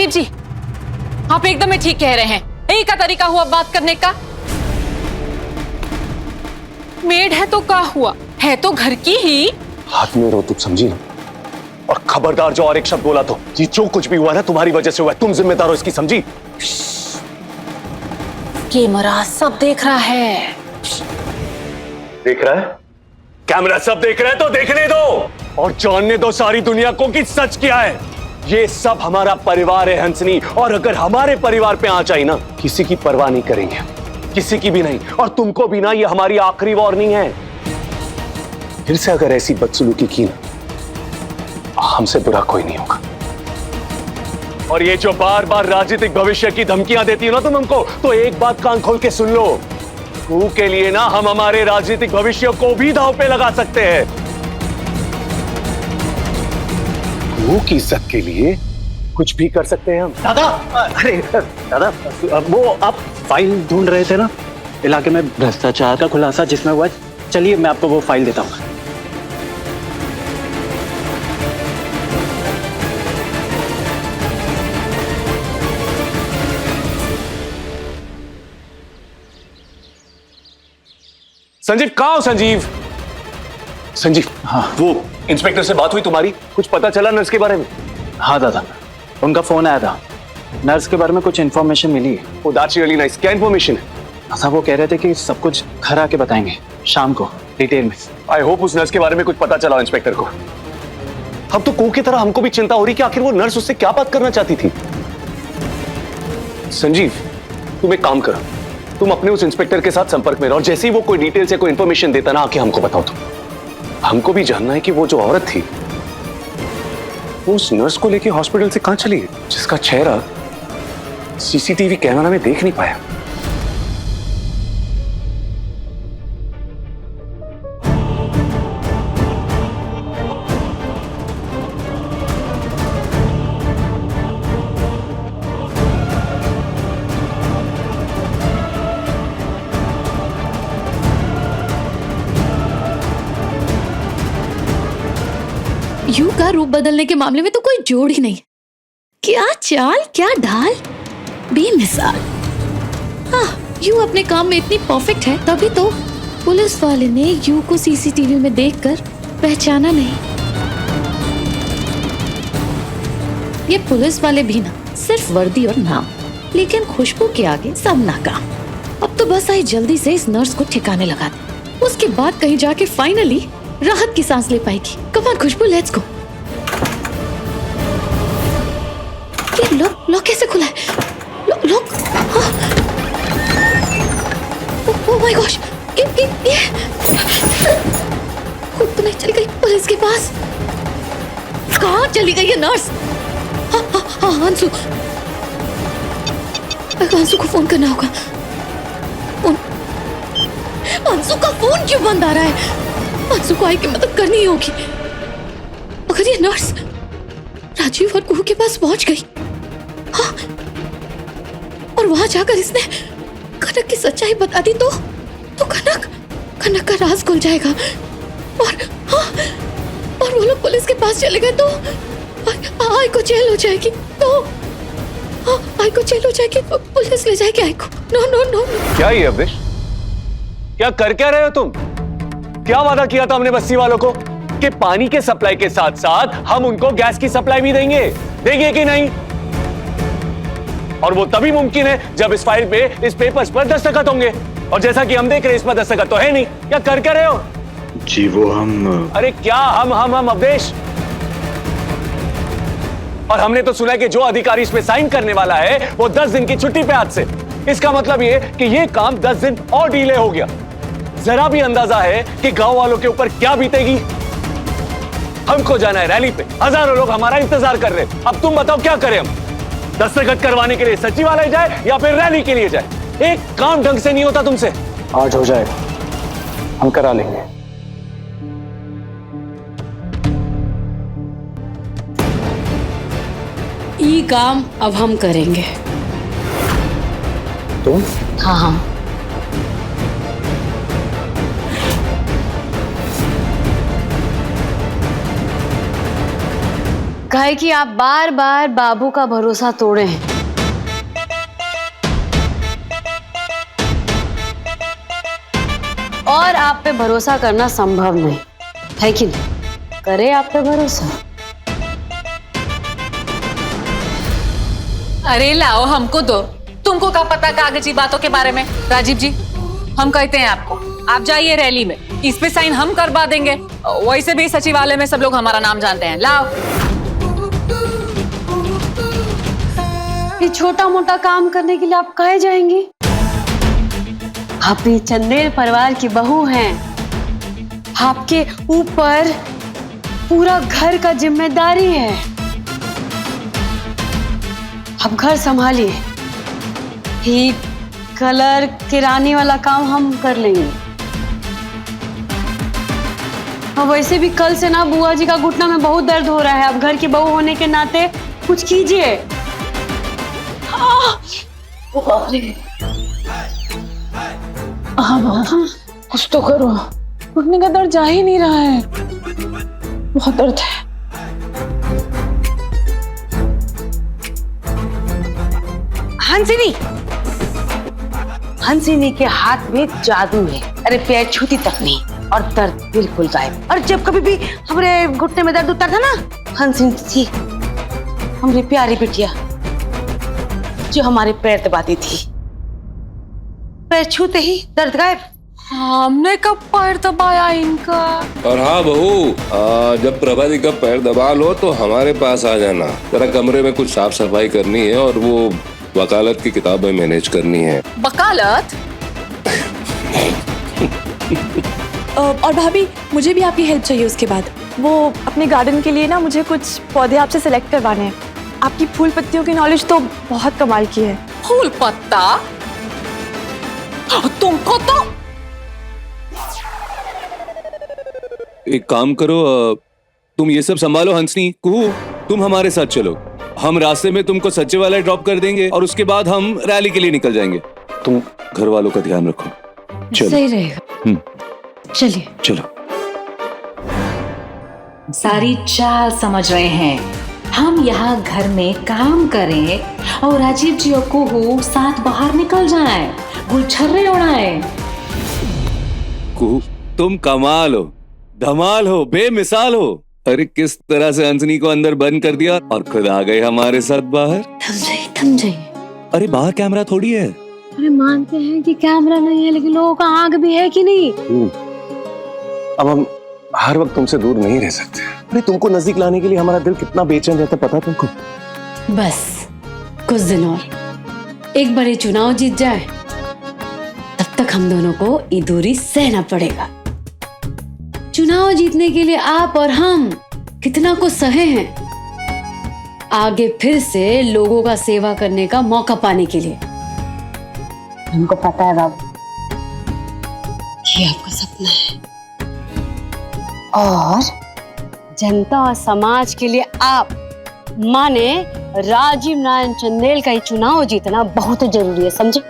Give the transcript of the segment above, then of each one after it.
संजीव जी, आप एकदम ही ठीक कह रहे हैं। यही का तरीका हुआ बात करने का। मेड है तो क्या हुआ, है तो घर की ही। हाथ में रो, तुम समझी ना? और खबरदार जो और एक शब्द बोला तो ये जो कुछ भी हुआ ना तुम्हारी वजह से हुआ, तुम जिम्मेदार हो इसकी, समझी? कैमरा सब देख रहा है। देख रहा है? कैमरा सब देख रहा है तो देखने दो और जानने दो सारी दुनिया को कि सच क्या है। ये सब हमारा परिवार है हंसनी, और अगर हमारे परिवार पे आंच आई ना, किसी की परवाह नहीं करेंगे, किसी की भी नहीं, और तुमको भी ना। ये हमारी आखिरी वार्निंग है। फिर से अगर ऐसी बदसलूकी की ना, हमसे बुरा कोई नहीं होगा। और ये जो बार बार राजनीतिक भविष्य की धमकियां देती हो ना तुम हमको, तो एक बात कान खोल के सुन लो, तू के लिए ना हम हमारे राजनीतिक भविष्य को भी दांव पे लगा सकते हैं। तू की इज्जत के लिए कुछ भी कर सकते हैं हम। दादा, अरे दादा, वो आप फाइल ढूंढ रहे थे ना, इलाके में भ्रष्टाचार का खुलासा जिसमें हुआ है। चलिए मैं आपको वो फाइल देता हूँ। संजीव, कहाँ हो संजीव? संजीव, हाँ, वो इंस्पेक्टर से बात हुई तुम्हारी? कुछ पता चला नर्स के बारे में? हाँ दादा, उनका फोन आया था। नर्स के बारे में कुछ इन्फॉर्मेशन मिली है। Oh, that's really nice. क्या इन्फॉर्मेशन है? दादा वो कह रहे थे कि सब कुछ घर आके बताएंगे शाम को डिटेल में। आई होप उस नर्स के बारे में कुछ पता चला इंस्पेक्टर को। अब तो को की तरह हमको भी चिंता हो रही कि आखिर वो नर्स उससे क्या बात करना चाहती थी। संजीव, तुम एक काम करो, तुम अपने उस इंस्पेक्टर के साथ संपर्क में रहो, और जैसे ही वो कोई डिटेल से कोई इंफॉर्मेशन देता ना, आके हमको बताओ। तुम हमको भी जानना है कि वो जो औरत थी वो उस नर्स को लेके हॉस्पिटल से कहां चली है, जिसका चेहरा सीसीटीवी कैमरा में देख नहीं पाया। यू का रूप बदलने के मामले में तो कोई जोड़ ही नहीं। क्या चाल, क्या ढाल, बेमिसाल। हाँ, यू अपने काम में इतनी परफेक्ट है, तभी तो पुलिस वाले ने यू को सीसीटीवी में देखकर पहचाना नहीं। ये पुलिस वाले भी ना सिर्फ वर्दी और नाम, लेकिन खुशबू के आगे सब नाकाम। अब तो बस आई जल्दी से इस नर्स को ठिकाने लगा दे, उसके बाद कहीं जाके फाइनली राहत की सांस ले पाएगी। Come on Khushboo, let's go. ये लॉक कैसे खुला है? लॉक, ओह माय गॉश, ये खुद तो नहीं चली गई पुलिस के पास? कहाँ चली गई है नर्स? हाँ, अंशु को फोन करना होगा। अंशु का फोन क्यों बंद आ रहा है? अंशु को आई की मदद करनी ही होगी। अगर ये नर्स राजीव और कुहू के पास पहुंच गई, हाँ, और वहां जाकर इसने कनक की सच्चाई बता दी तो कनक का राज खुल जाएगा, और हाँ, और वो लोग पुलिस के पास चले गए तो आई को जेल हो जाएगी। तो हाँ, आई को जेल हो जाएगी, पुलिस ले जाएगी आई को। No no no no. क्या ये अवधेश, क्या कर क्या रहे हो तुम? क्या वादा किया था हमने बस्ती वालों को कि पानी के सप्लाई के साथ साथ हम उनको गैस की सप्लाई भी देंगे कि नहीं? और वो तभी मुमकिन है जब इस फाइल पे, इस पेपर्स पर दस्तखत होंगे, और जैसा कि हम देख रहे हैं इस पर दस्तखत तो है नहीं। क्या कर क्या रहे हो? जी वो हम, अरे क्या हम अवधेश? और हमने तो सुना है कि जो अधिकारी इस पे साइन करने वाला है वो 10 दिन की छुट्टी पे आज से। इसका मतलब ये कि ये काम 10 दिन और डिले हो गया। जरा भी अंदाजा है कि गांव वालों के ऊपर क्या बीतेगी? हमको जाना है रैली पे, हजारों लोग हमारा इंतजार कर रहे हैं। अब तुम बताओ क्या करें हम? दस्तखत करवाने के लिए सचिवालय जाए या फिर रैली के लिए जाए? एक काम ढंग से नहीं होता तुमसे। आज हो जाएगा, हम करा लेंगे। ये काम अब हम करेंगे। तुम? हाँ, काहे कि आप बार बार बाबू का भरोसा तोड़े हैं। और आप पे भरोसा करना संभव नहीं है कि नहीं? करे आप पे भरोसा। अरे लाओ हमको दो, तुमको क्या पता कागजी बातों के बारे में। राजीव जी, हम कहते हैं आपको, आप जाइए रैली में, इस पे साइन हम करवा देंगे। वैसे भी सचिवालय में सब लोग हमारा नाम जानते हैं। लाओ। ये छोटा मोटा काम करने के लिए आप काहे जाएंगी? आप भी चंदेल परिवार की बहू हैं। आपके ऊपर पूरा घर का जिम्मेदारी है। आप घर संभालिए, ही कलर किराने वाला काम हम कर लेंगे। और वैसे भी कल से ना बुआ जी का घुटना में बहुत दर्द हो रहा है। अब घर की बहू होने के नाते कुछ कीजिए। कुछ तो करो, घुटने का दर्द जा ही नहीं रहा है, बहुत दर्द है। हंसिनी, हंसिनी के हाथ में जादू है। अरे पैर छूती तक नहीं और दर्द बिल्कुल गायब। और जब कभी भी हमारे घुटने में दर्द उतरता ना, हंसिनी थी हमारी प्यारी बिटिया जो हमारे पैर दबाती थी। पैर छूते ही दर्द गायब। हमने कब पैर दबाया इनका? और हाँ बहू, जब प्रभा दी का पैर दबा लो तो हमारे पास आ जाना। जरा कमरे में कुछ साफ सफाई करनी है और वो वकालत की किताबें मैनेज करनी है। वकालत? और भाभी, मुझे भी आपकी हेल्प चाहिए उसके बाद। वो अपने गार्डन के लिए ना मुझे कुछ पौधे आपसे सिलेक्ट करवाने हैं। आपकी फूल पत्तियों की नॉलेज तो बहुत कमाल की है। फूल पत्ता? तुमको तो एक काम करो, तुम ये सब संभालो। हंसनी, कुहू, तुम हमारे साथ चलो। हम रास्ते में तुमको सचिवालय ड्रॉप कर देंगे और उसके बाद हम रैली के लिए निकल जाएंगे। तुम घर वालों का ध्यान रखो। चलो। सही रहेगा। चलिए चलो। सारी चाल समझ रहे हैं। हम यहाँ घर में काम करें और राजीव जी और कुहू साथ बाहर निकल जाएं, गुलछर्रे उड़ाएं। कुहू, तुम कमाल हो, धमाल हो, बेमिसाल हो। अरे किस तरह से हंसनी को अंदर बंद कर दिया और खुद आ गए हमारे साथ बाहर। थम जाइए। अरे बाहर कैमरा थोड़ी है। अरे मानते हैं कि कैमरा नहीं है, लेकिन लोगों का आंख भी है कि नहीं? अब हम हर वक्त तुमसे दूर नहीं रह सकते। अरे तुमको नजदीक लाने के लिए हमारा दिल कितना बेचैन रहता है, पता तुमको? बस कुछ दिन और, एक बड़े चुनाव जीत जाए, तब तक हम दोनों को ये दूरी सहना पड़ेगा। चुनाव जीतने के लिए आप और हम कितना कुछ सहे हैं, आगे फिर से लोगों का सेवा करने का मौका पाने के लिए। हमको पता है बाबू, ये आपका सपना है और जनता और समाज के लिए आप माने राजीव नारायण चंदेल का ये चुनाव जीतना बहुत जरूरी है, समझे?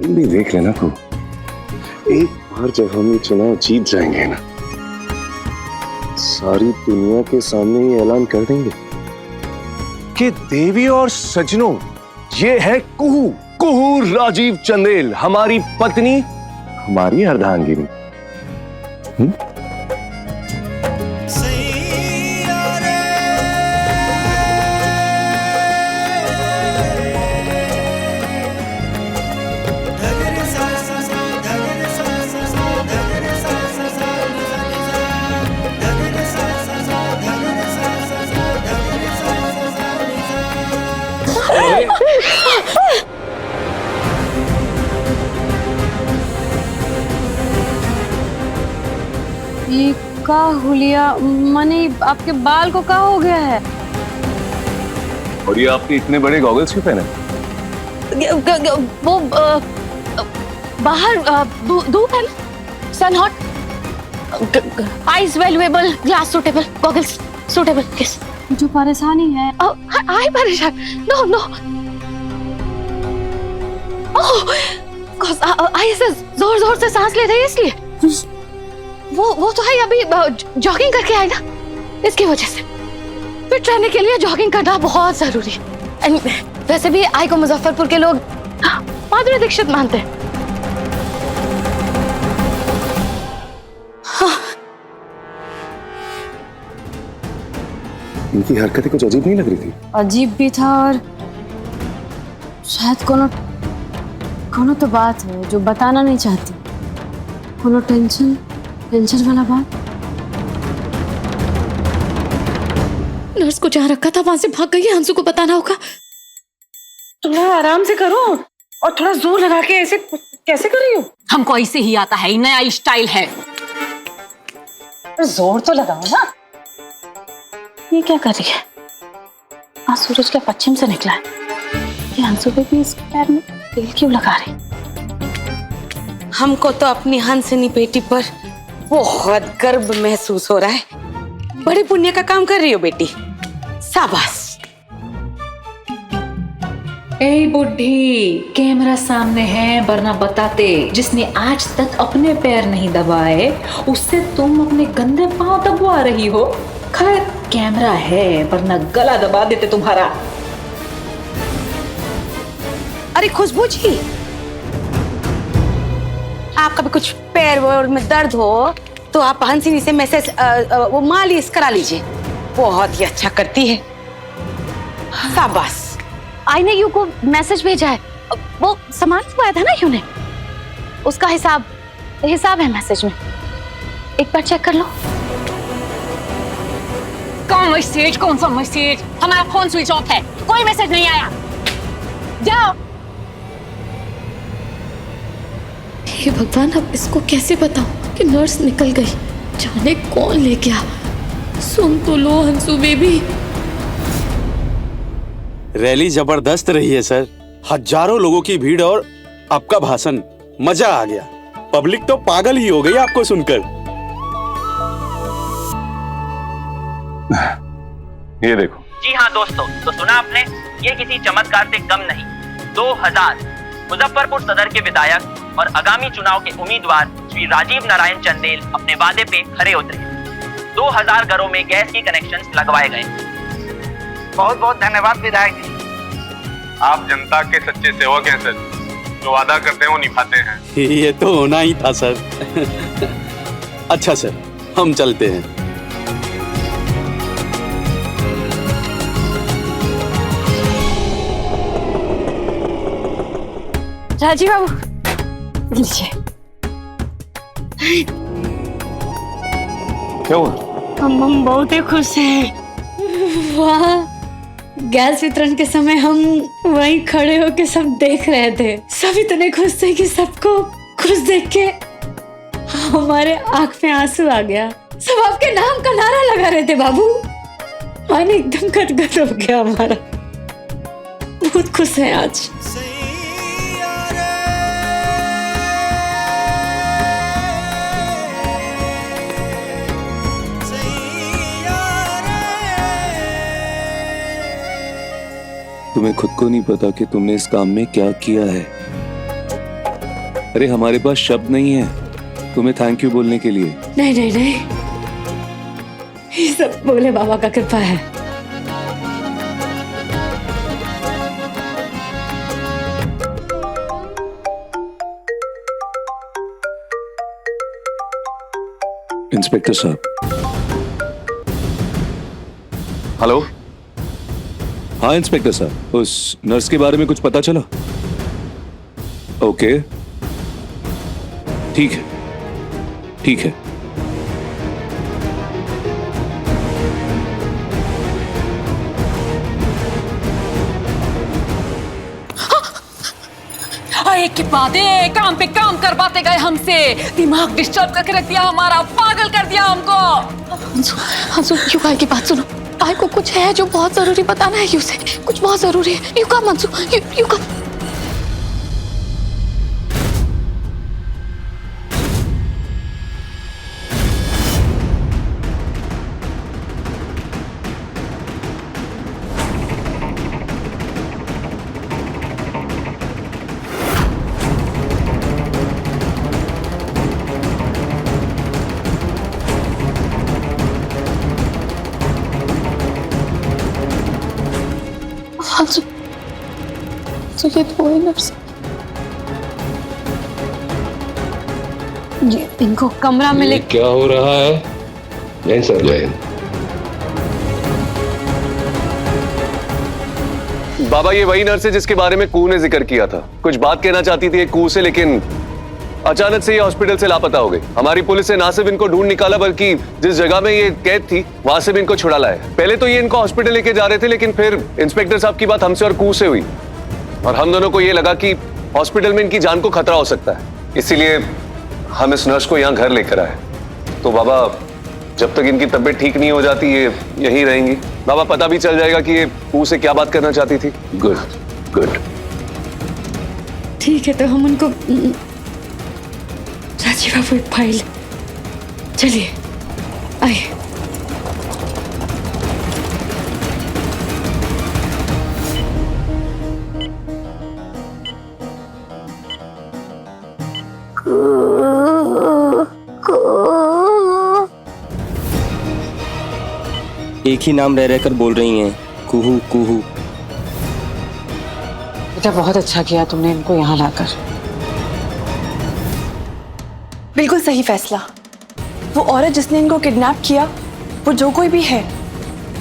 भी देख लेना को, एक बार जब हम ये चुनाव जीत जाएंगे ना, सारी दुनिया के सामने ये ऐलान कर देंगे कि देवी और सजनों, ये है कुहू, कुहू राजीव चंदेल, हमारी पत्नी, हमारी अर्धांगिनी। ये का हुलिया, माने आपके बाल को क्या हो गया है? और ये आपने इतने बड़े गॉगल्स क्यों पहने? वो बाहर धूप है ना, sun hot, eyes valuable, glass suitable, goggles suitable. किस जो परेशानी है? आई परेशान? नो नो, आई ऐसे जोर जोर से सांस ले रही है इसलिए। वो तो है, अभी जॉगिंग करके आई ना, इसकी वजह से। फिट रहने के लिए जॉगिंग करना बहुत जरूरी है। And वैसे भी आई को मुजफ्फरपुर के लोग माधुरी दीक्षित मानते हैं। इनकी हरकतें कुछ अजीब नहीं लग रही थी? अजीब भी था और शायद कोनो तो बात है जो बताना नहीं चाहती। कोनो टेंशन वाला बात। नर्स को जहाँ रखा था वहां से भाग गई है, हंसू को बताना होगा। थोड़ा आराम से करो और थोड़ा जोर लगा के ऐसे कैसे कर रही हो? हमको ऐसे ही आता है, नया स्टाइल है। जोर तो लगाओ ना। ये क्या कर रही है? आज सूरज क्या पश्चिम से निकला है? ये हंसू पे भी इस पैर में तेल क्यों लगा रही? हमको तो अपनी हंसनी बेटी पर बहुत गर्व महसूस हो रहा है। बड़े पुण्य का काम कर रही हो बेटी, शाबाश। ए बुढ़ी, कैमरा सामने है वरना बताते। जिसने आज तक अपने पैर नहीं दबाए उससे तुम अपने गंदे पांव दबवा रही हो। खैर कैमरा है वरना गला दबा देते तुम्हारा। अरे खुशबू जी, आपका भी कुछ पैर वोर में दर्द हो तो आप हंसिनी से मैसेज वो मालिश करा लीजिए, बहुत ही अच्छा करती है। शाबाश। आई ने यू को मैसेज भेजा है, वो सामान मंगवाया था ना यू ने, उसका हिसाब है मैसेज में, एक बार चेक कर लो। कौन सा मैसेज? हमारा फोन स्विच ऑफ है, कोई मैसेज नहीं आया। जाओ। हे भगवान, अब इसको कैसे बताऊं कि नर्स निकल गई, जाने कौन ले गया। सुन तो लो हंसू बेबी। रैली जबरदस्त रही है सर, हजारों लोगों की भीड़ और आपका भाषण, मजा आ गया। पब्लिक तो पागल ही हो गई आपको सुनकर। ये देखो। जी हाँ दोस्तों, तो सुना आपने, ये किसी चमत्कार से कम नहीं। 2000 मुजफ्फरपुर सदर के विधायक और आगामी चुनाव के उम्मीदवार श्री राजीव नारायण चंदेल अपने वादे पे खरे उतरे। 2000 घरों में गैस की कनेक्शंस लगवाए गए। बहुत बहुत धन्यवाद विधायक जी। आप जनता के सच्चे सेवक हैं सर, जो वादा करते हैं वो निभाते हैं। ये तो होना ही था सर। अच्छा सर, हम चलते हैं। राजीव बाबू लीजिए। क्या हुआ? हम बहुत ही खुश हैं। वाह, गैस वितरण के समय हम वहीं खड़े होके सब देख रहे थे। सब इतने खुश थे कि सबको खुश देख के हमारे आंख में आंसू आ गया। सब आपके नाम का नारा लगा रहे थे बाबू। मन एकदम गदगद हो गया हमारा। बहुत खुश हैं आज। तुम्हें खुद को नहीं पता कि तुमने इस काम में क्या किया है। अरे हमारे पास शब्द नहीं है तुम्हें थैंक यू बोलने के लिए। नहीं नहीं नहीं, ये सब बोले बाबा का कृपा है। इंस्पेक्टर साहब। हेलो। हाँ इंस्पेक्टर साहब, उस नर्स के बारे में कुछ पता चला? ओके ठीक है, ठीक है। एक के बाद एक काम पे काम करवाते गए हमसे, दिमाग डिस्टर्ब करके रख दिया हमारा, पागल कर दिया हमको। हंसू यू का की बात सुनो, आई को कुछ है जो बहुत जरूरी बताना है यू से, कुछ बहुत जरूरी है। यू का मंसू, यू का। ये तो है नर्स। ये इनको कमरा में ले। क्या हो रहा है? जैन सर जैन। बाबा ये वही नर्स है जिसके बारे में कू ने जिक्र किया था। कुछ बात कहना चाहती थी कू से, लेकिन अचानक से ये हॉस्पिटल से लापता हो गई। हमारी पुलिस ने ना सिर्फ इनको ढूंढ निकाला बल्कि जिस जगह में ये कैद थी वहां से भी इनको छुड़ा लाया। पहले तो ये इनको हॉस्पिटल लेके जा रहे थे, लेकिन फिर इंस्पेक्टर साहब की बात हमसे और कू से हुई और हम दोनों को ये लगा कि हॉस्पिटल में इनकी जान को खतरा हो सकता है, इसीलिए हम इस नर्स को यहाँ घर लेकर आए। तो बाबा जब तक इनकी तबीयत ठीक नहीं हो जाती ये यहीं रहेंगी। बाबा पता भी चल जाएगा कि ये कू से क्या बात करना चाहती थी। Good good. ठीक है, तो हम उनको राजीव बाबू एक फाइल। चलिए आइए। एक ही नाम रह रहकर बोल रही हैं, कुहू कुहू। बेटा बहुत अच्छा किया तुमने इनको यहाँ लाकर। बिल्कुल सही फैसला। वो औरत जिसने इनको किडनैप किया, वो जो कोई भी है,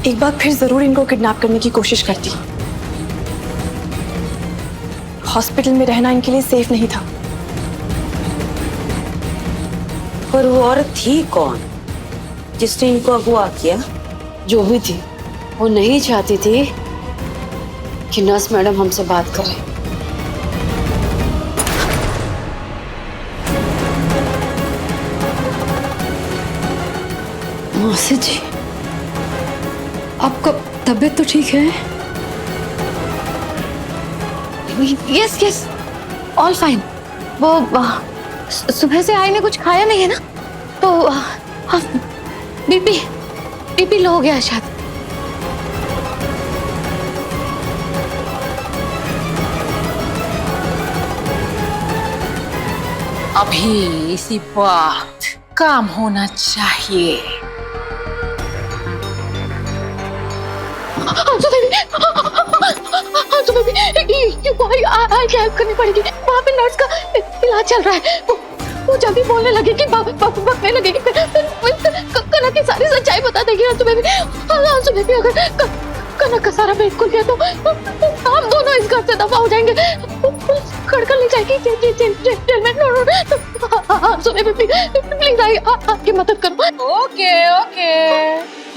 एक बार फिर जरूर इनको किडनैप करने की कोशिश करती। हॉस्पिटल में रहना इनके लिए सेफ नहीं था। पर वो औरत थी कौन जिसने इनको अगवा किया? जो भी थी वो नहीं चाहती थी कि नर्स मैडम हमसे बात करें। मौसी जी, आपका तबीयत तो ठीक है? Yes yes, all fine. वो सुबह से आई ने कुछ खाया नहीं है ना, तो बीपी लो हो गया शायद। अभी इसी वक्त काम होना चाहिए। हेल्प करनी पड़ेगी। वहाँ पे नर्स का इलाज चल रहा है। वो जब भी बोलने लगेगी, बकने लगेगी, कनक की सारी सच्चाई बता देगी। अंशु बेबी, अगर कनक का सारा पेट खुल गया तो हम दोनों इस घर से दफा हो जाएंगे। खड़कर ले जाएगी जेल में। अंशु बेबी प्लीज आपकी मदद करो। ओके ओके,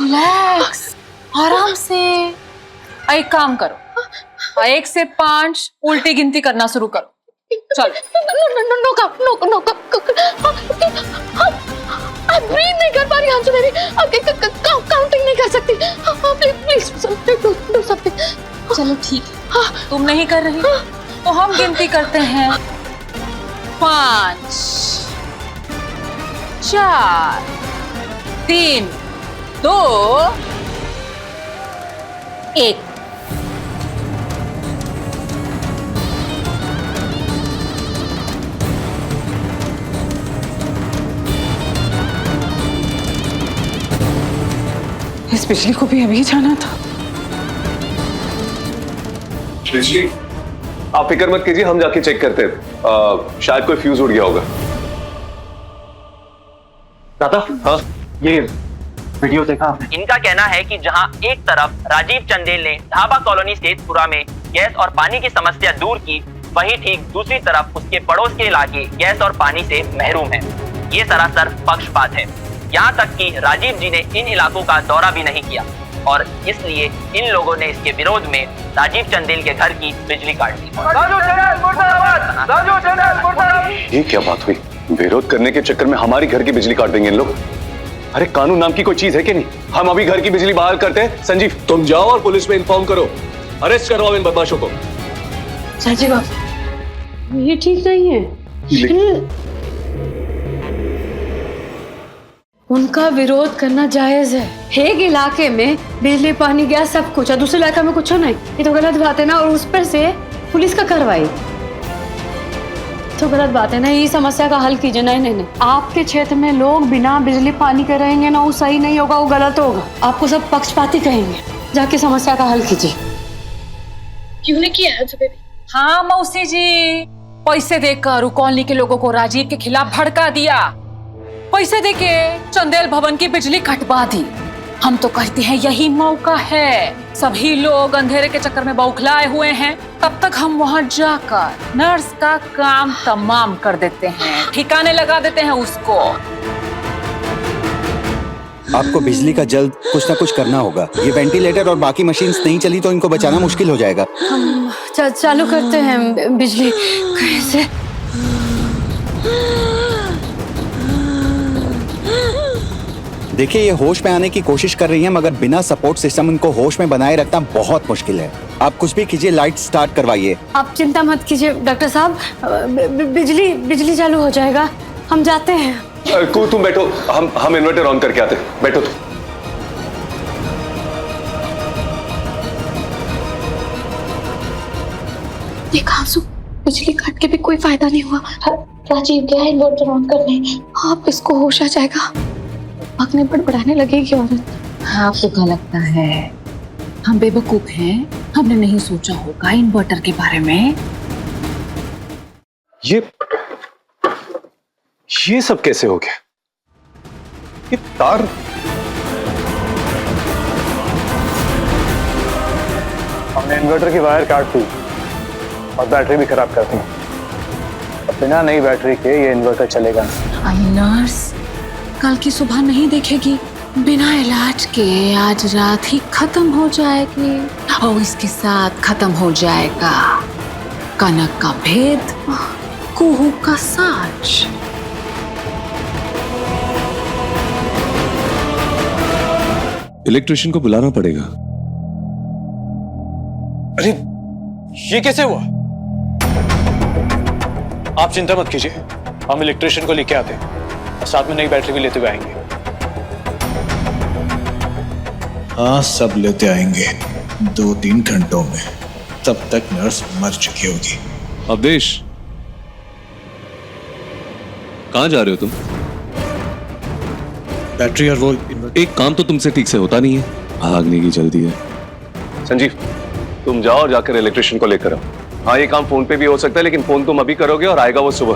रिलैक्स, आराम से। एक काम करो, 1 से 5 उल्टी गिनती करना शुरू करो। चलो। नो ब्रीथ नहीं कर पा रही अंशु बेबी, काउंटिंग नहीं कर सकती। Please do something. चलो ठीक है, तुम नहीं कर रही तो हम गिनती करते हैं। 5 4 3 2 1। इस बिजली को भी अभी जाना था। बिजली, आप फिक्र मत कीजिए, हम जाके चेक करते हैं। शायद कोई फ्यूज उड़ गया होगा। दादा, हाँ ये वीडियो देखा आपने? इनका कहना है कि जहां एक तरफ राजीव चंदेल ने ढाबा कॉलोनी सेतपुरा में गैस और पानी की समस्या दूर की, वहीं ठीक दूसरी तरफ उसके पड़ोस के इलाके गैस और पानी से महरूम है। ये सरासर पक्षपात है। यहाँ तक कि राजीव जी ने इन इलाकों का दौरा भी नहीं किया और इसलिए इन लोगों ने इसके विरोध में राजीव चंदेल के घर की बिजली काट दी। ये क्या बात हुई? विरोध करने के चक्कर में हमारी घर की बिजली काट देंगे इन लोग? अरे कानून नाम की कोई चीज है कि नहीं? हम अभी घर की बिजली बहाल करते हैं। संजीव तुम जाओ और पुलिस में इन्फॉर्म करो, अरेस्ट करवाओ इन बदमाशों को। संजीव, ये ठीक नहीं है। उनका विरोध करना जायज है। एक इलाके में बिजली पानी गैस सब कुछ है, दूसरे इलाके में कुछ नहीं। ये तो गलत बात है ना। और उस पर से पुलिस का कार्रवाई तो गलत बात है ना। ये समस्या का हल कीजिए। नहीं, आपके क्षेत्र में लोग बिना बिजली पानी के रहेंगे ना, वो सही नहीं होगा, वो गलत होगा। आपको सब पक्षपाती कहेंगे। जाके समस्या का हल कीजिए। क्यों नहीं किया है बेबी? हाँ मौसी जी, पैसे देकर कॉलोनी के लोगों को राजीव के खिलाफ भड़का दिया। पैसे देके चंदेल भवन की बिजली कटवा दी। हम तो कहते हैं यही मौका है। सभी लोग अंधेरे के चक्कर में बौखलाए हुए हैं, तब तक हम वहां जाकर नर्स का काम तमाम कर देते हैं, ठिकाने लगा देते हैं उसको। आपको बिजली का जल्द कुछ ना कुछ करना होगा। ये वेंटिलेटर और बाकी मशीन्स नहीं चली तो इनको बचाना मुश्किल हो जाएगा। हम चालू करते हैं बिजली कैसे। देखिए, ये होश में आने की कोशिश कर रही हैं, मगर बिना सपोर्ट सिस्टम इनको होश में बनाए रखना बहुत मुश्किल है। आप कुछ भी कीजिए, लाइट स्टार्ट करवाइए। आप चिंता मत कीजिए डॉक्टर साहब, बिजली चालू हो जाएगा। हम जाते हैं। कू तुम बैठो, हम इन्वर्टर ऑन करके आते हैं। बैठो तुम। देखा आंसू, बिजली काट के भी कोई फायदा नहीं हुआ। राजीव गया इन्वर्टर ऑन करने, आप इसको होश आ जाएगा। भागने बड़बड़ाने लगेगी औरत। आपको क्या लगता है हम बेवकूफ हैं? हमने नहीं सोचा होगा इन्वर्टर के बारे में। ये सब कैसे हो गया? ये तार हमने इन्वर्टर की वायर काट दी और बैटरी भी खराब कर दी। अब बिना नई बैटरी के ये इन्वर्टर चलेगा नहीं। नर्स कल की सुबह नहीं देखेगी। बिना इलाज के आज रात ही खत्म हो जाएगी और इसके साथ खत्म हो जाएगा कनक का भेद, कुहू का साज। इलेक्ट्रिशियन को बुलाना पड़ेगा। अरे ये कैसे हुआ? आप चिंता मत कीजिए, हम इलेक्ट्रिशियन को लेके आते हैं और साथ में नई बैटरी भी लेते हुए आएंगे। हाँ, सब लेते आएंगे 2-3 घंटों में। तब तक नर्स मर चुकी होगी। अवधेश, कहाँ जा रहे हो तुम? बैटरी और वो एक काम तो तुमसे ठीक से होता नहीं है, भागने की जल्दी है। संजीव, तुम जाओ और जाकर इलेक्ट्रिशियन को लेकर आओ। हाँ, ये काम फोन पे भी हो सकता है, लेकिन फोन तुम अभी करोगे और आएगा वो सुबह।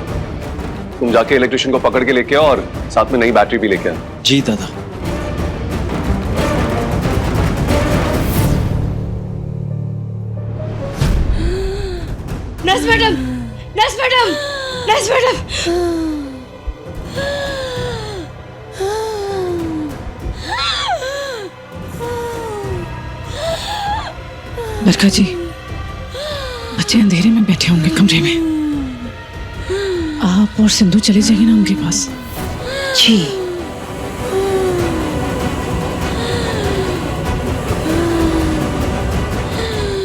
तुम जाके इलेक्ट्रिशियन को पकड़ के लेके आओ और साथ में नई बैटरी भी लेके आओ। जी दादा। Nurse madam, nurse madam, nurse madam. Barkha ji, बच्चे अंधेरे में बैठे होंगे कमरे में। आप और सिंधु चले जाइए ना उनके पास। जी।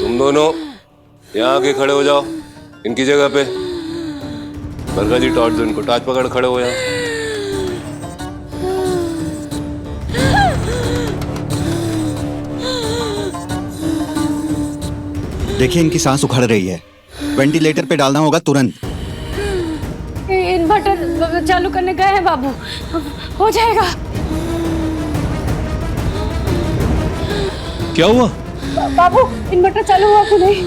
तुम दोनों यहाँ आके खड़े हो जाओ इनकी जगह पे। बरखा जी, टॉर्च दो इनको, टॉर्च पकड़ खड़े हो यहाँ। देखिए, इनकी सांस उखड़ रही है। वेंटिलेटर पे डालना होगा तुरंत। इन्वर्टर चालू करने गए हैं बाबू, हो जाएगा। क्या हुआ? बाबू, इन्वर्टर चालू हुआ कि नहीं?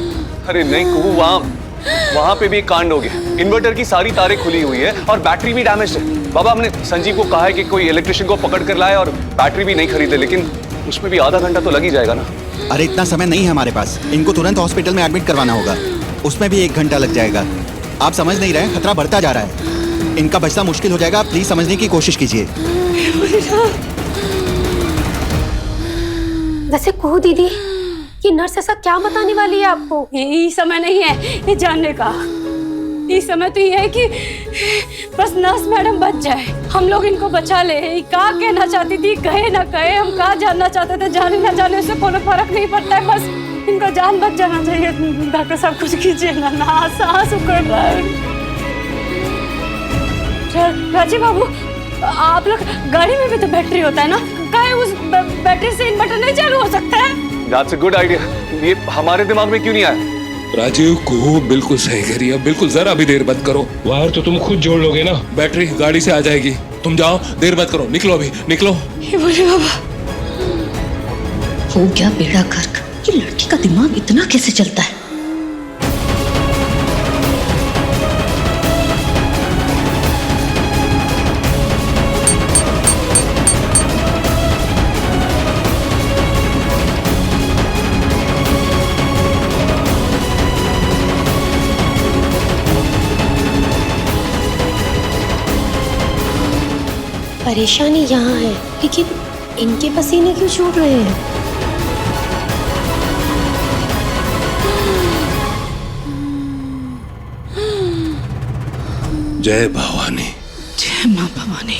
अरे नहीं कुहू, वहां पे भी एक कांड हो गया। इन्वर्टर की सारी तारें खुली हुई है और बैटरी भी डैमेज है। बाबा, हमने संजीव को कहा है कि कोई इलेक्ट्रिशियन को पकड़ कर लाए और बैटरी भी नहीं खरीदे, लेकिन उसमें भी आधा घंटा तो लग ही जाएगा ना। अरे इतना समय नहीं है हमारे पास। इनको तुरंत हॉस्पिटल में एडमिट करवाना होगा, उसमें भी 1 घंटा लग जाएगा। आप समझ नहीं रहे, खतरा बढ़ता जा रहा है। इनका बचना मुश्किल हो जाएगा। प्लीज समझने की कोशिश कीजिए। वैसे कुहू दीदी, ये नर्स ऐसा क्या बताने वाली है आपको? ये समय नहीं है ये जानने का। ये समय तो ये है कि बस नर्स मैडम बच जाए, हम लोग इनको बचा ले। क्या कहना चाहती थी, कहे ना कहे, हम क्या जानना चाहते थे, जाने ना जाने से कोई फर्क नहीं पड़ता है। बस इनको जान बच जाना चाहिए। डॉक्टर साहब कुछ कीजिए ना, सांस उखड़ रहा है। राजीव बाबू, आप लोग गाड़ी में भी तो बैटरी होता है ना, क्या उस बैटरी से इन्वर्टर नहीं चालू हो सकता है? That's a good idea. ये हमारे दिमाग में क्यों नहीं आया? राजीव, कुहू बिल्कुल सही कह रही है। बिल्कुल जरा भी देर मत करो। वायर तो तुम खुद जोड़ लोगे ना, बैटरी गाड़ी से आ जाएगी। तुम जाओ, देर मत करो, निकलो अभी, निकलो। ये बोले बाबा, हो गया बेड़ा गर्क। ये लड़की का दिमाग इतना कैसे चलता है? परेशानी यहाँ है, लेकिन इनके पसीने क्यों छूट रहे हैं? जय भवानी। जय माँ भवानी।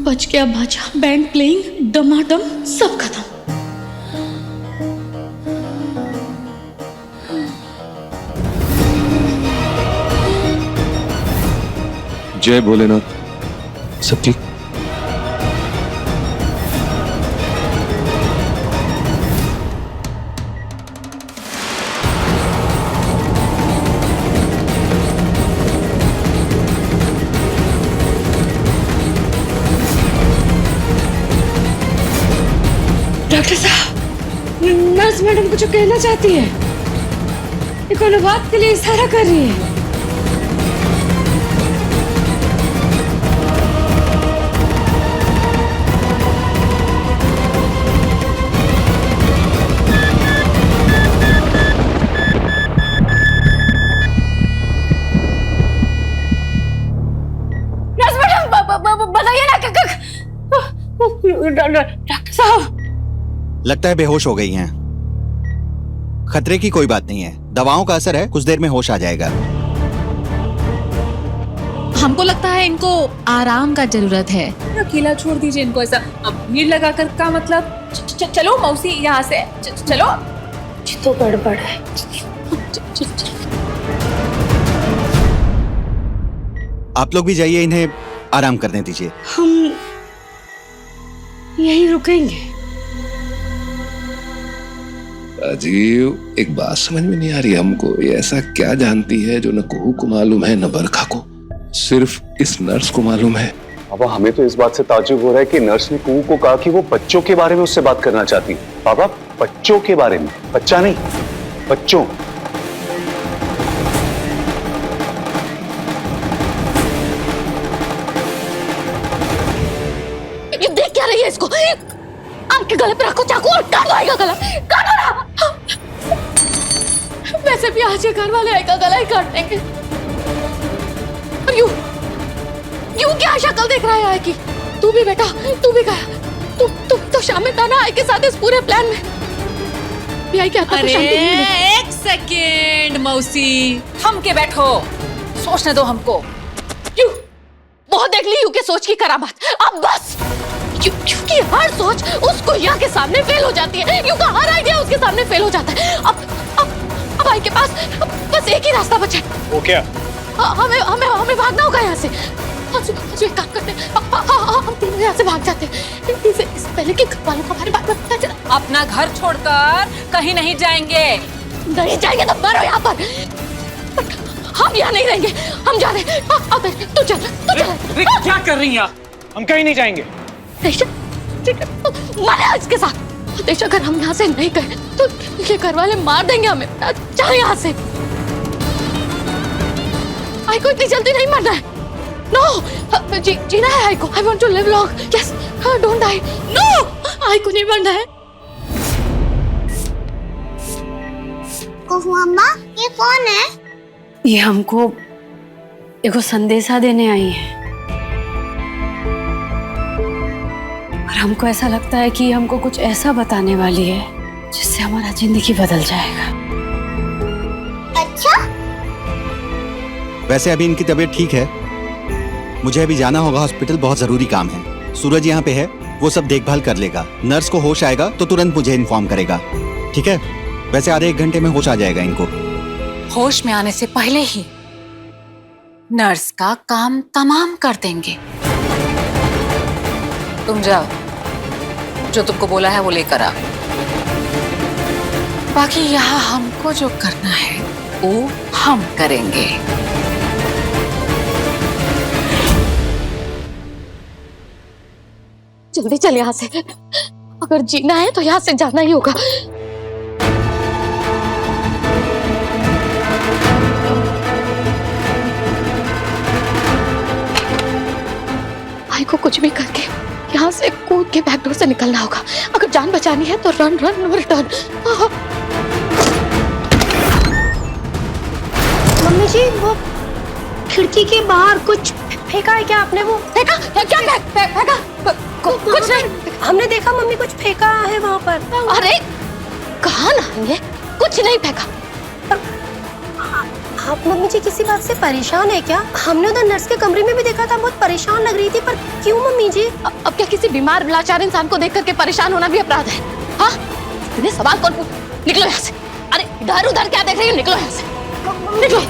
बच गया बाजा, बैंड प्लेइंग, दमादम सब खत्म। जय भोलेनाथ। सब ठीक? डॉक्टर साहब, नर्स मैडम कुछ कहना चाहती है। ये कोनो बात के लिए इशारा कर रही है। नर्स मैडम बताइए ना, डॉक्टर साहब। लगता है बेहोश हो गई हैं। खतरे की कोई बात नहीं है, दवाओं का असर है, कुछ देर में होश आ जाएगा। हमको लगता है इनको आराम का जरूरत है। अकेला छोड़ दीजिए इनको ऐसा। अब भीड़ लगाकर का मतलब। चलो मौसी यहाँ से चलो। तो गड़बड़ है। आप लोग भी जाइए, इन्हें आराम करने दीजिए। हम यहीं रुकेंगे। राजीव, एक बात समझ में नहीं आ रही हमको, ये ऐसा क्या जानती है जो न कुहू को मालूम है न बरखा को? सिर्फ इस नर्स को मालूम है। पापा, हमें तो इस बात से ताज्जुब हो रहा है कि नर्स ने कुहू को कहा कि वो बच्चों के बारे में उससे बात करना चाहती है। पापा, बच्चों के बारे में, बच्चा नहीं, बच्चों। ये देख क्या रही है इसको? आपके गले पे रखो चाकू और काट दो आएगा गला। काटो ना। वैसे भी आज ये घर वाले आएगा गला ही काट देंगे। और यू क्या शक्ल देख रहा है आए की? तू भी बेटा, तू भी गया। तू तो शामिल था ना आए के साथ इस पूरे प्लान में। क्या अरे एक सेकेंड मौसी, थम के बैठो, सोचने दो हमको। यू बहुत देख ली यू के सोच की करामात। अब बस। क्योंकि हर सोच उसको यहाँ के सामने फेल हो जाती है। यू का हर आइडिया उसके सामने फेल हो जाता है। अब आई के पास बस एक ही रास्ता बचा है। वो क्या? हमें भागना होगा यहाँ से। एक काम करते हैं, हम तीनों यहाँ से भाग जाते हैं। इससे पहले कि घर वालों को हमारे बारे में पता चले। अपना घर छोड़कर कहीं नहीं जाएंगे। नहीं जाएंगे तो मरो यहाँ पर। हम यहाँ नहीं रहेंगे, हम जा रहे हैं। तू चल। क्या कर रही हैं? हम कहीं नहीं जाएंगे। मारे इसके साथ। देश, अगर हम यहाँ से नहीं गए तो ये घर वाले मार देंगे हमें। चल यहाँ से। आई को इतनी जल्दी नहीं मरना है। नो, जीना है आई को। I want to live long. Yes, don't die. No, I को नहीं मरना है। मम्मा, ये कौन है? ये हमको एगो संदेशा देने आई है। और हमको ऐसा लगता है कि हमको कुछ ऐसा बताने वाली है जिससे हमारा जिंदगी बदल जाएगा। अच्छा? वैसे अभी इनकी तबीयत ठीक है, मुझे अभी जाना होगा हॉस्पिटल, बहुत जरूरी काम है। सूरज यहाँ पे है, वो सब देखभाल कर लेगा। नर्स को होश आएगा तो तुरंत मुझे इन्फॉर्म करेगा, ठीक है? वैसे आधे एक घंटे में होश आ जाएगा इनको। होश में आने से पहले ही नर्स का काम तमाम कर देंगे। तुम जाओ, जो तुमको बोला है वो लेकर आओ। बाकी यहाँ हमको जो करना है वो हम करेंगे। जल्दी चल यहाँ से। अगर जीना है तो यहाँ से जाना ही होगा। भाई को कुछ भी करके यहाँ से कूद के बैक डोर से निकलना होगा। अगर जान बचानी है तो रन नो रिटर्न। मम्मी जी, वो खिड़की के बाहर कुछ फेंका है क्या आपने? वो फेंका? क्या फेंका? कुछ नहीं। हमने देखा मम्मी कुछ फेंका है वहाँ पर। अरे कहा ना ये, कुछ नहीं फेंका। आप मम्मी जी किसी बात से परेशान है क्या? हमने उधर नर्स के कमरे में भी देखा था, बहुत परेशान लग रही थी, पर क्यों मम्मी जी? अब क्या किसी बीमार लाचार इंसान को देख करके परेशान होना भी अपराध है? हाँ, इतने सवाल कौन पूछ? निकलो यहाँ से। अरे इधर उधर क्या देख रही हो? निकलो यहाँ से, निकलो।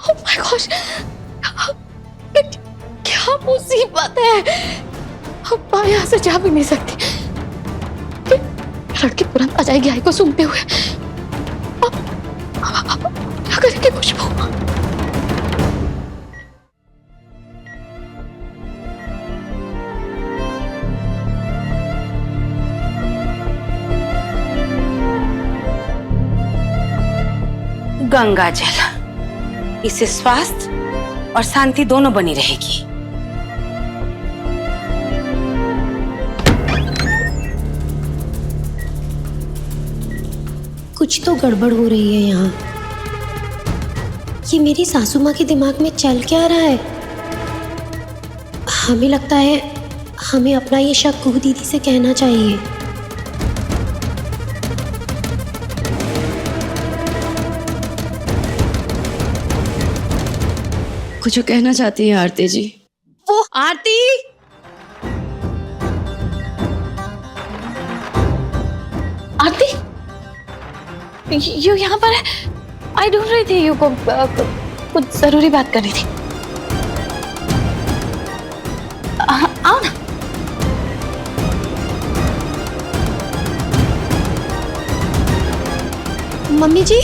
Oh my gosh! क्या मुसीबत है? अब मैं यहाँ से जा भी नहीं सकती। लड़की तुरंत आ जाएगी आई को सूंघते हुए। क्या करेंगे खुशबू? गंगा जल, इससे स्वास्थ्य और शांति दोनों बनी रहेगी। कुछ तो गड़बड़ हो रही है यहाँ। ये मेरी सासू माँ के दिमाग में चल क्या रहा है? हमें लगता है हमें अपना ये शक कुहू दीदी से कहना चाहिए। कुछ जो कहना चाहती है आरती जी? वो आरती, आरती यू यहाँ पर है? आई ढूंढ रही थी यू को, कुछ जरूरी बात करनी थी। आओ ना। मम्मी जी,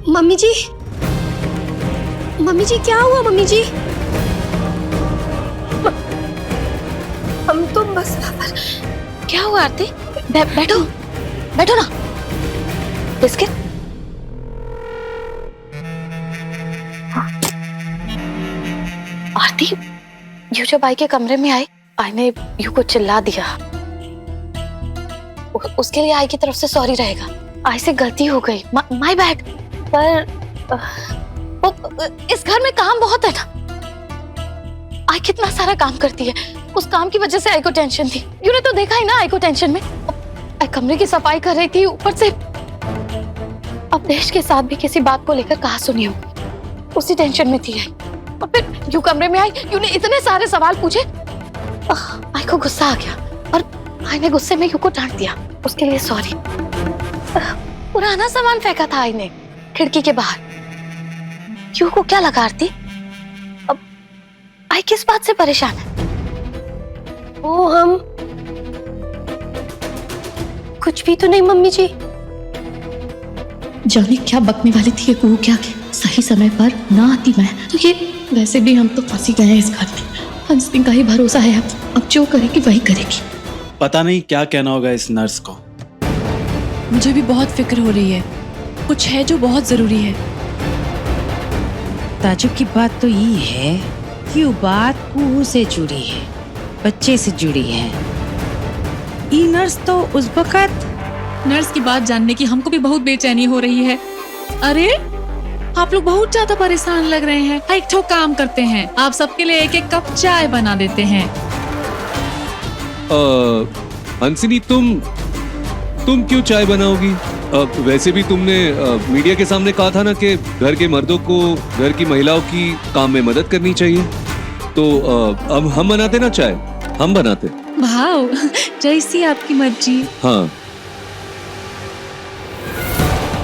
मम्मी जी, मम्मी जी क्या हुआ मम्मी जी? हम तो बस क्या हुआ आरती? बैठो बैठो ना। बिस्किट? आरती, यू जब आई के कमरे में आई ने यू को चिल्ला दिया। उसके लिए आई की तरफ से सॉरी रहेगा। आई से गलती हो गई, माय बैड। पर इस घर में काम बहुत है ना। आई कितना सारा काम करती है, उस काम की वजह से आई को टेंशन थी। यू ने तो देखा ही ना आई को टेंशन में। आई कमरे की सफाई कर रही थी, ऊपर से अब देश के साथ भी किसी बात को लेकर कहा सुनी होगी, उसी टेंशन में थी आई। और फिर यू कमरे में आई, यू ने इतने सारे सवाल पूछे। आई को गुस्सा आ गया और आई ने गुस्से में यू को डांट दिया। उसके लिए सॉरी। पुराना सामान फेंका था आई ने खिड़की के बाहर। यू को क्या लगा आरती? अब आई किस बात से परेशान है? ओ हम कुछ भी तो नहीं मम्मी जी। जाने क्या बकने वाली थी ये कुहू क्या के? सही समय पर ना आती मैं तो ये वैसे भी हम तो फंसी गए हैं इस घर में। हंसनी का ही भरोसा है अब जो करेगी वही करेगी। पता नहीं क्या कहना होगा इस नर्स को। मुझे भी बहुत फिक्र हो रही है, कुछ है जो बहुत जरूरी है। ताजुब की बात तो ये है कि वो बात कुहू से जुड़ी है, बच्चे से जुड़ी है। ये नर्स तो उस वक्त नर्स की बात जानने की हमको भी बहुत बेचैनी हो रही है। अरे आप लोग बहुत ज्यादा परेशान लग रहे हैं। एक ठो काम करते हैं, आप सबके लिए एक एक कप चाय बना देते हैं। हंसिनी, तुम क्यों चाय बनाओगी? वैसे भी तुमने मीडिया के सामने कहा था ना कि घर के मर्दों को घर की महिलाओं की काम में मदद करनी चाहिए। तो अब हम बनाते ना चाय, हम बनाते। भाव जैसी आपकी मर्जी। हाँ,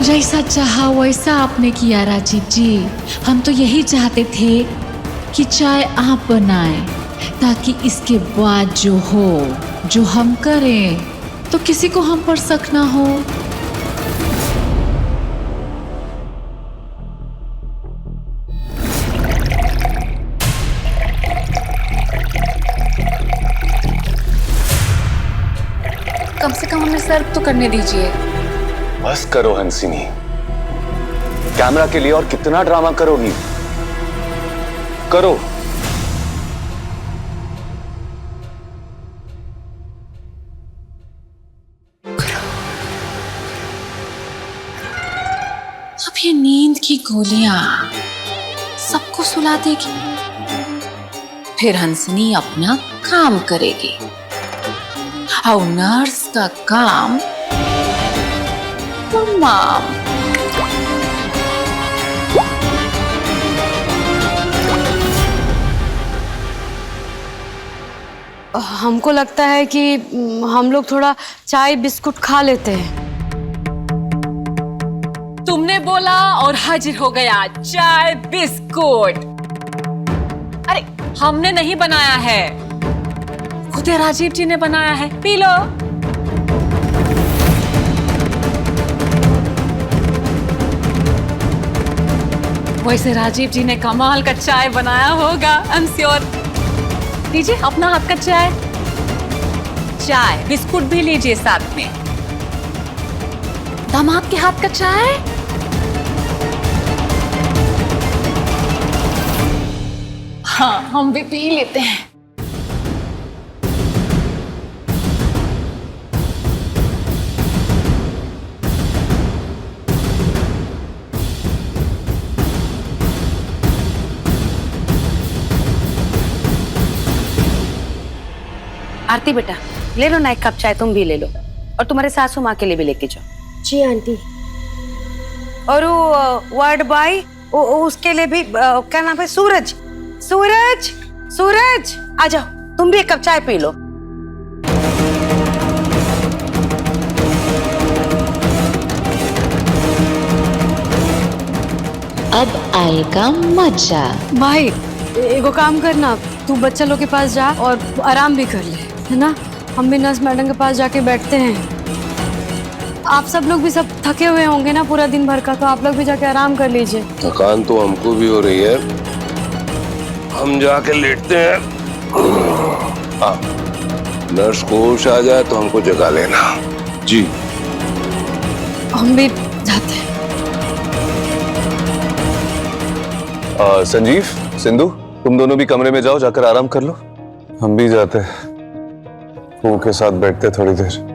जैसा चाहा वैसा आपने किया राजीव जी। हम तो यही चाहते थे कि चाय आप बनाएं, ताकि इसके बाद जो हो जो हम करें तो किसी को हम पर शक ना हो। कम से कम हमें सर्व तो करने दीजिए। बस करो हंसिनी, कैमरा के लिए और कितना ड्रामा करोगी? करो। अब ये नींद की गोलियां सबको सुला देगी, फिर हंसनी अपना काम करेगी और नर्स का काम तमाम। हमको लगता है कि हम लोग थोड़ा चाय बिस्कुट खा लेते हैं। तुमने बोला और हाजिर हो गया चाय बिस्कुट। अरे हमने नहीं बनाया है, खुद राजीव जी ने बनाया है, पी लो। वैसे राजीव जी ने कमाल का चाय बनाया होगा, आई एम श्योर। लीजिए अपना हाथ का चाय, चाय बिस्कुट भी लीजिए साथ में। दामाद के हाथ का चाय। हाँ हम भी पी लेते हैं। आरती बेटा ले लो ना एक कप चाय, तुम भी ले लो और तुम्हारे सासू माँ के लिए भी लेके जाओ। जी आंटी। और वो वर्ड बॉय उसके लिए भी क्या नाम है, सूरज। सूरज सूरज आ जाओ, तुम भी एक कप चाय पी लो। अब आएगा मजा। भाई एगो काम करना, तू बच्चा लोग के पास जा और आराम भी कर ले, है ना। हम भी नर्स मैडम के पास जाके बैठते हैं। आप सब लोग भी सब थके हुए होंगे ना पूरा दिन भर का, तो आप लोग भी जाके आराम कर लीजिए। थकान तो हमको भी हो रही है, हम जाके लेटते हैं। हाँ, नर्स को होश आ जाए तो हमको जगा लेना। जी हम भी जाते हैं। संजीव, सिंधु, तुम दोनों भी कमरे में जाओ, जाकर आराम कर लो। हम भी जाते हैं, कुहू के साथ बैठते थोड़ी देर।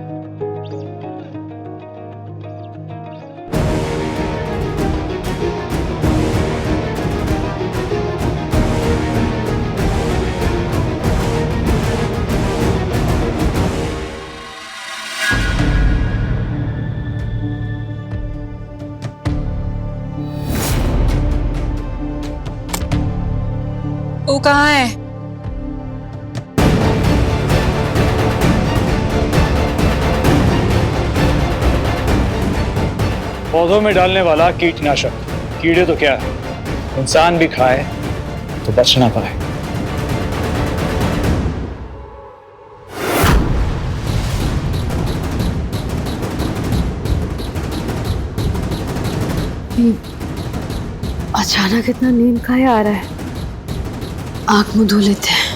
तू कहाँ है? पौधों में डालने वाला कीटनाशक, कीड़े तो क्या है, इंसान भी खाए तो बच ना पाए। अचानक इतना नींद का आ रहा है, आंख मुंह धो लेते हैं।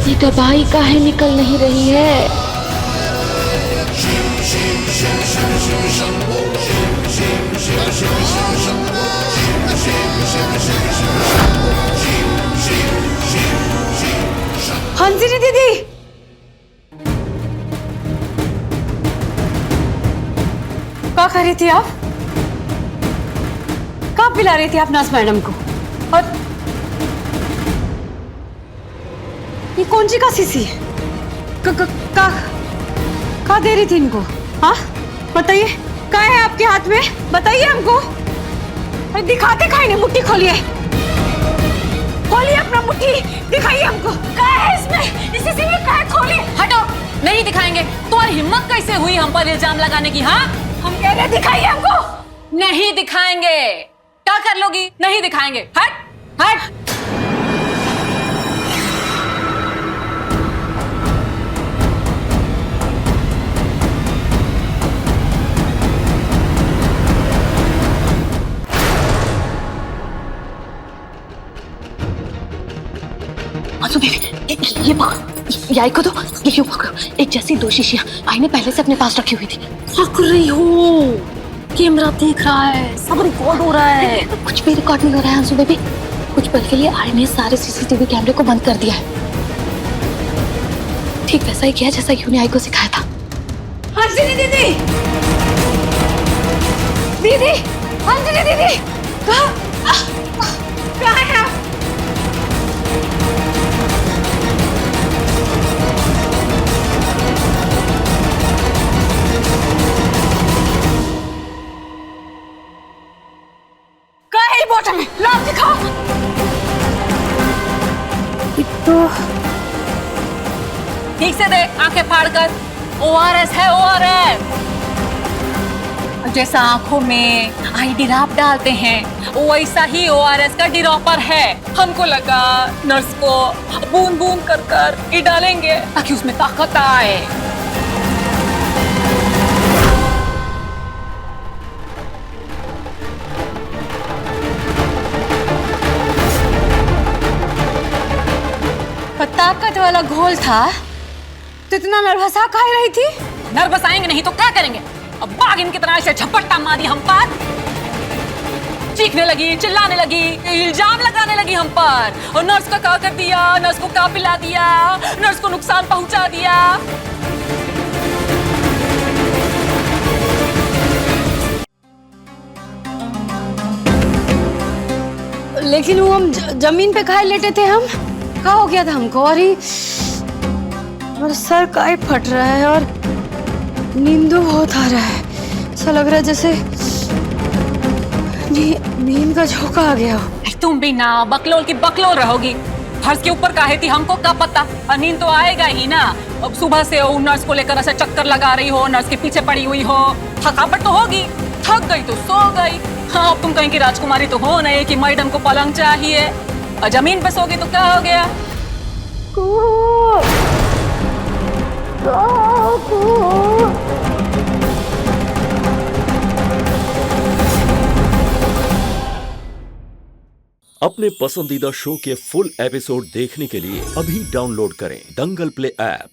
ये दवाई काहे निकल नहीं रही है? शिव शिव शिव शिव शंभो शिव शिव शिव शिव शिव शंभो कर रही थी आप? कब पिला रही थी आप नर्स मैडम को? और ये कौन सी का शीशी है? का दे रही थी इनको? हाँ बताइए, क्या है आपके हाथ में? बताइए हमको। अरे दिखाते काहे नहीं? मुट्ठी खोलिए, खोलिए अपना मुट्ठी, दिखाइए हमको क्या है इसमें, इस शीशी में क्या है? खोलिए। हटो, नहीं दिखाएंगे। तुम्हारी हिम्मत कैसे हुई हम पर इल्जाम लगाने की? हाँ, हम कह रहे दिखाइए हमको। नहीं दिखाएंगे। क्या कर लोगी? नहीं दिखाएंगे। हट हट। ये पकड़ो, याई को दो, ये क्यों पकड़ो? एक जैसी दो शीशियां आई ने पहले से अपने पास रखी हुई थी। पकड़ रही हो, कैमरा देख रहा है, सब रिकॉर्ड हो रहा है। कुछ भी रिकॉर्ड नहीं हो रहा है अंशु बेबी। कुछ पल के लिए आई ने सारे सीसीटीवी कैमरे को बंद कर दिया है। ठीक वैसा ही किया जैसा यूं ने आई को सिखाया था। अंजलि दीदी, दीदी, अंजलि दीदी, कहाँ है आप? बॉटम में लाभ दिखाओ। तो ठीक से देख, आंखें फाड़कर। ORS है, ORS। जैसा आंखों में आई ड्रॉप डालते हैं, वैसा ही ORS का ड्रॉपर है। हमको लगा नर्स को बूंद बूंद कर कर ये डालेंगे ताकि उसमें ताकत आए। ताकत वाला घोल था तो इतना नर्वस काहे रही थी? नर्वस आएंगे नहीं तो क्या करेंगे? अब बागिन की तरह से झपट्टा मारी हम पर, चीखने लगी, चिल्लाने लगी, इल्जाम लगाने लगी हम पर। और नर्स का क्या कर दिया, नर्स को क्या पिला दिया, नर्स को नुकसान पहुंचा दिया। लेकिन वो हम जमीन पे खाए लेटे थे। हम क्या हो गया था हमको? और मेरा सर काहे फट रहा है और नींद बहुत आ रहा है। ऐसा लग रहा है जैसे नींद का झोंका आ गया हो। तुम भी ना बकलोल की बकलोल रहोगी। फर्श के ऊपर काहे थी हमको क्या पता। और नींद तो आएगा ही ना। अब सुबह से वो नर्स को लेकर ऐसे चक्कर लगा रही हो, नर्स के पीछे पड़ी हुई हो, थकावट तो होगी। थक गई तो सो गई। हाँ, अब तुम कहीं की राजकुमारी तो हो नहीं कि मैडम को पलंग चाहिए और जमीन पे सोगी तो क्या हो गया? अपने पसंदीदा शो के फुल एपिसोड देखने के लिए अभी डाउनलोड करें दंगल प्ले ऐप।